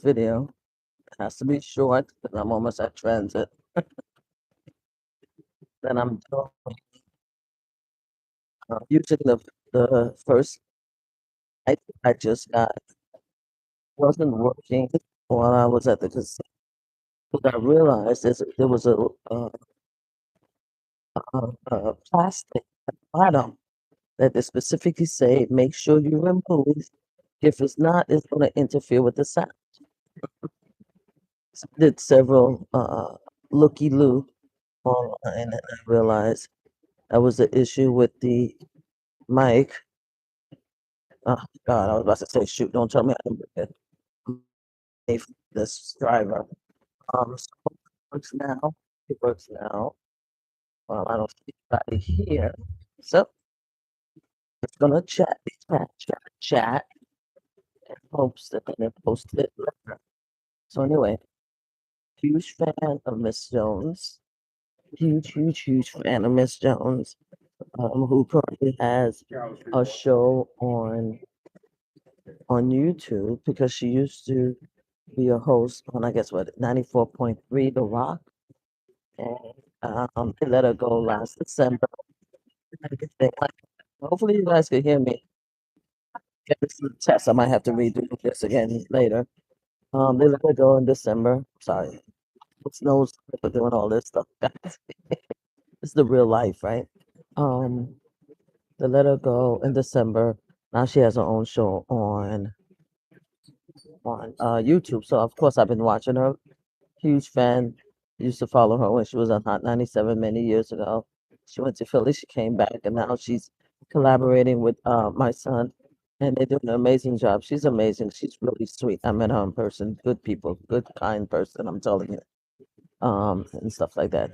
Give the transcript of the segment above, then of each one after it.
video. It has to be short because I'm almost at transit. Then I'm doing, using the first I just got wasn't working while I was at the casino. But I realized there was a plastic at the bottom that they specifically say make sure you remove. If it's not, it's going to interfere with the sound. Did several looky loo online, and I realized that was the issue with the mic. Oh God, I was about to say, shoot, don't tell me I can get this driver. So it works now. It works now. Well, I don't see anybody here. So it's gonna chat, and hopes that they post it later. So anyway, huge fan of Miss Jones. Huge fan of Miss Jones, who currently has a show on YouTube because she used to be a host on, I guess, what, 94.3 The Rock. And they let her go last December. Everything like hopefully you guys can hear me. Get this little test. I might have to redo this again later. They let her go in December. Sorry. It snows for doing all this stuff, guys. It's the real life, right? Um, they let her go in December. Now she has her own show on YouTube. So of course I've been watching her. Huge fan. Used to follow her when she was on Hot 97 many years ago. She went to Philly. She came back, and now she's collaborating with my son, and they're doing an amazing job. She's amazing. She's really sweet. I met her in person. Good people, good kind person. I'm telling you, and stuff like that.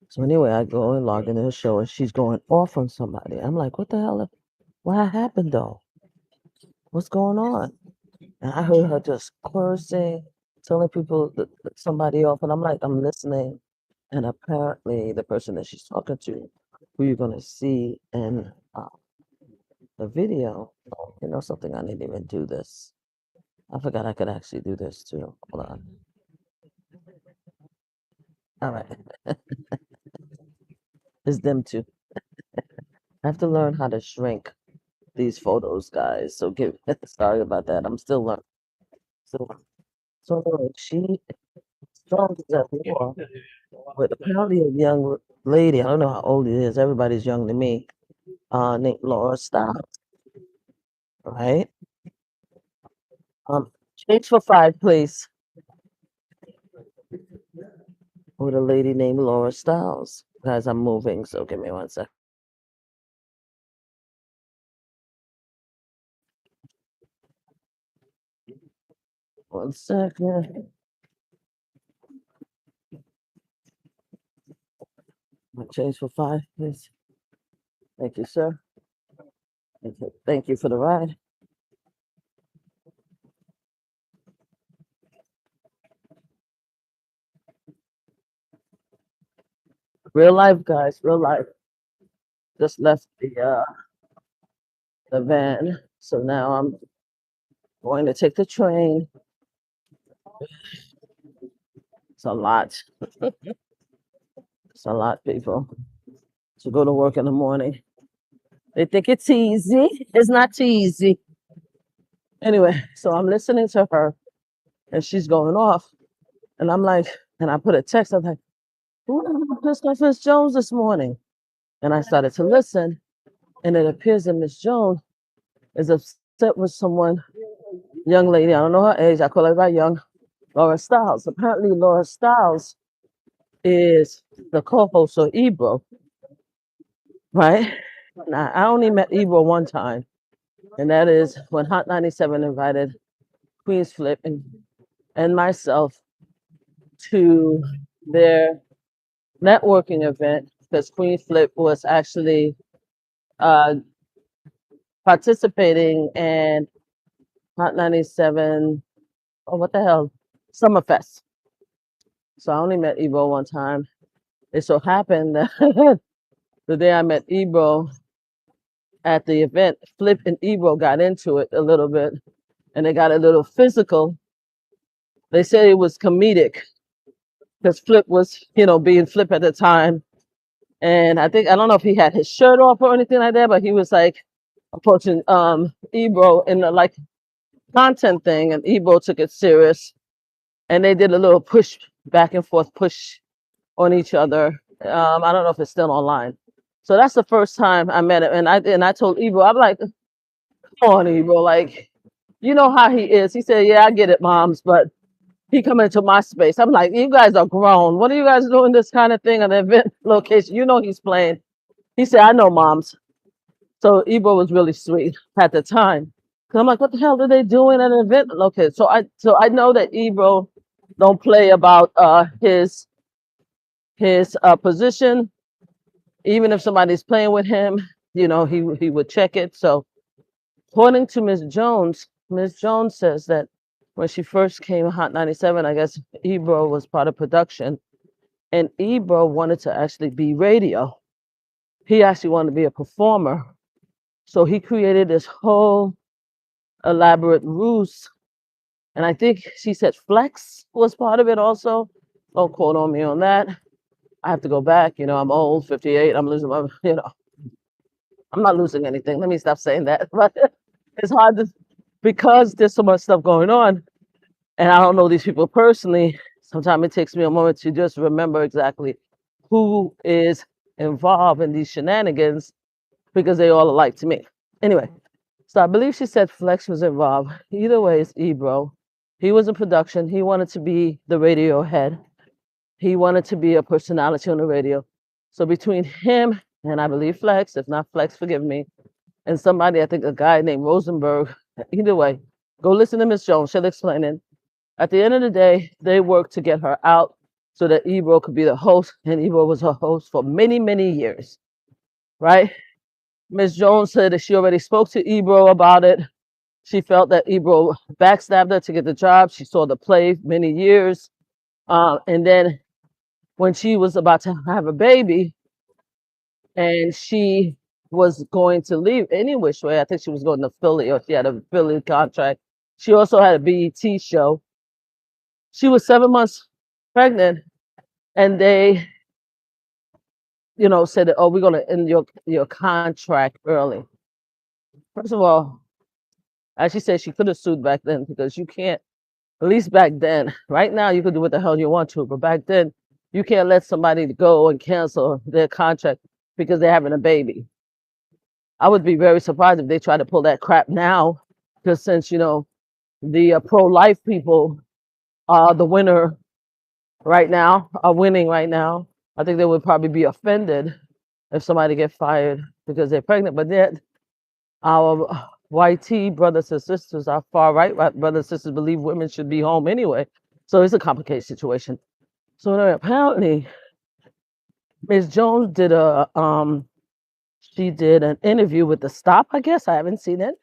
So anyway, I go and log into her show, and she's going off on somebody. I'm like, what the hell? What happened though? What's going on? And I heard her just cursing, telling people that somebody off, and I'm like, I'm listening. And apparently, the person that she's talking to, who you're gonna see in the video, oh, you know something, I didn't even do this. I forgot I could actually do this too. Hold on. All right. It's them too. I have to learn how to shrink these photos, guys. So give sorry about that. I'm still learning. So, so anyway, she strong as that war, but apparently a young lady, I don't know how old it is, everybody's young to me, named Laura Stiles, right? Change for 5, please. With a lady named Laura Stiles. Guys, I'm moving, so give me 1 second. One second. Change for 5, please. Thank you, sir. Thank you for the ride. Real life, guys, real life. Just left the van, so now I'm going to take the train. It's a lot. It's a lot, people. To go to work in the morning. They think it's easy. It's not easy. Anyway, so I'm listening to her, and she's going off, and I'm like, and I put a text. I'm like, "Who pissed off Miss Jones this morning?" And I started to listen, and it appears that Miss Jones is upset with someone, young lady. I don't know her age. I call her by young, Laura Stiles. Apparently, Laura Stiles is the co-host of Ebro, right? Now, I only met Ebro one time, and that is when Hot 97 invited Queen's Flip and myself to their networking event because Queen Flip was actually uh, participating in Hot 97. Oh, what the hell? Summerfest. So I only met Ebro one time. It so happened that the day I met Ebro at the event, Flip and Ebro got into it a little bit, and they got a little physical. They say it was comedic because Flip was, being Flip at the time. And I don't know if he had his shirt off or anything like that, but he was like approaching Ebro in the like content thing, and Ebro took it serious. And they did a little push back and forth push on each other. I don't know if it's still online. So that's the first time I met him, and I told Ebro, I'm like, come on, Ebro, like, you know how he is. He said, yeah, I get it, moms, but he come into my space. I'm like, you guys are grown. What are you guys doing this kind of thing at an event location? He's playing. He said, I know, moms. So Ebro was really sweet at the time. Cause I'm like, what the hell are they doing at an event location? So I know that Ebro don't play about his position. Even if somebody's playing with him, he would check it. So according to Miss Jones says that when she first came Hot 97, I guess Ebro was part of production, and Ebro wanted to actually be radio. He actually wanted to be a performer. So he created this whole elaborate ruse. And I think she said Flex was part of it also. Don't quote on me on that. I have to go back. I'm old, 58. I'm losing my, I'm not losing anything. Let me stop saying that. But it's hard to, because there's so much stuff going on, and I don't know these people personally. Sometimes it takes me a moment to just remember exactly who is involved in these shenanigans, because they all alike to me. Anyway, so I believe she said Flex was involved. Either way, it's Ebro. He was in production. He wanted to be the radio head. He wanted to be a personality on the radio. So between him and I believe Flex, if not Flex, forgive me, and somebody, I think a guy named Rosenberg, either way, go listen to Miss Jones. She'll explain it. At the end of the day, they worked to get her out so that Ebro could be the host, and Ebro was her host for many, many years, right? Miss Jones said that she already spoke to Ebro about it. She felt that Ebro backstabbed her to get the job. She saw the play many years. And then when she was about to have a baby and she was going to leave any which way, I think she was going to Philly, or she had a Philly contract. She also had a BET show. She was 7 months pregnant, and they, said that, oh, we're going to end your contract early. First of all, as she said, she could have sued back then, because you can't, at least back then. Right now, you could do what the hell you want to, but back then, you can't let somebody go and cancel their contract because they're having a baby. I would be very surprised if they try to pull that crap now, because since, the pro-life people are the winner right now, are winning right now, I think they would probably be offended if somebody get fired because they're pregnant. But yet, our YT brothers and sisters, our far right brothers and sisters, believe women should be home anyway. So it's a complicated situation. So anyway, apparently, Ms. Jones did she did an interview with the Stop, I guess. I haven't seen it.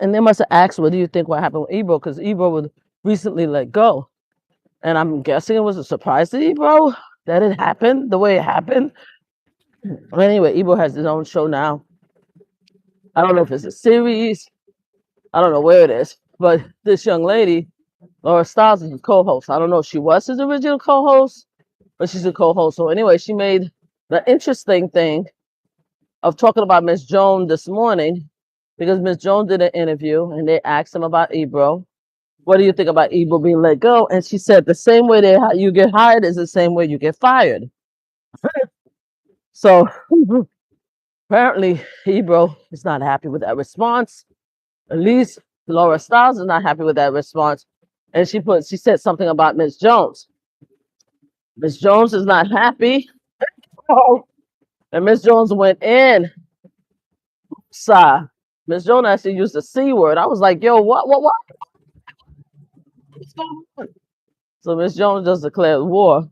And they must have asked, what do you think what happened with Ebro? Because Ebro was recently let go. And I'm guessing it was a surprise to Ebro that it happened the way it happened. But anyway, Ebro has his own show now. I don't know if it's a series. I don't know where it is. But this young lady, Laura Stiles, is a co-host. I don't know if she was his original co-host, but she's a co-host. So anyway, she made the interesting thing of talking about Miss Jones this morning, because Miss Jones did an interview and they asked him about Ebro. What do you think about Ebro being let go? And she said the same way that you get hired is the same way you get fired. So apparently Ebro is not happy with that response. At least Laura Stiles is not happy with that response. And she said something about Miss Jones. Miss Jones is not happy. And Miss Jones went in. Miss Jones actually used the C word. I was like, yo, what? What's going on? So Miss Jones just declared war.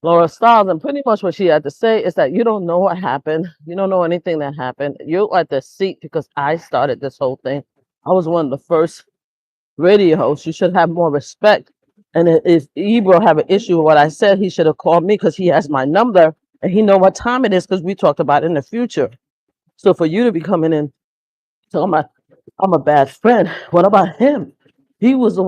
Laura Stiles, and pretty much what she had to say is that you don't know what happened. You don't know anything that happened. You're at the seat because I started this whole thing. I was one of the first radio hosts. You should have more respect. And if Ebro have an issue with what I said, he should have called me, because he has my number and he know what time it is, because we talked about it in the future. So for you to be coming in, so I'm a bad friend. What about him? He was the